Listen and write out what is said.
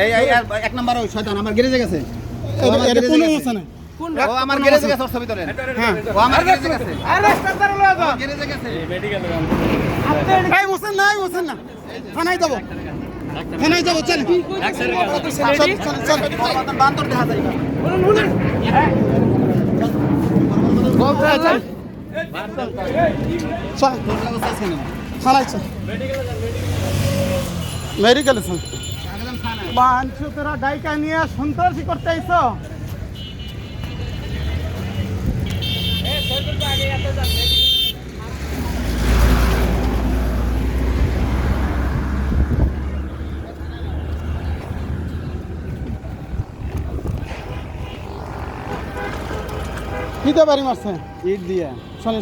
এই এক নাম্বার ওই শয়তান আমার গ্যারেজে গেছে। এটা কোন আছে না? ও আমার গ্যারেজে গেছে, ওর ছবি তোলেন। হ্যাঁ, ও আমার গ্যারেজে গেছে। আরে স্টার লয়ে দাও। গ্যারেজে গেছে। ভাই মোছেন না, মোছেন না। থানায় যাব। থানায় যাব, চল। চল। বান্দর দেখা যায়। চল। থানায় চল। মেডিকেল চল। বাঞ্চু তোরা ডাইকা নিয়ে সন্ত্রাসী করতে আইছো? কি দিয়ে বাড়ি মারছে? ইট দিয়া। শোন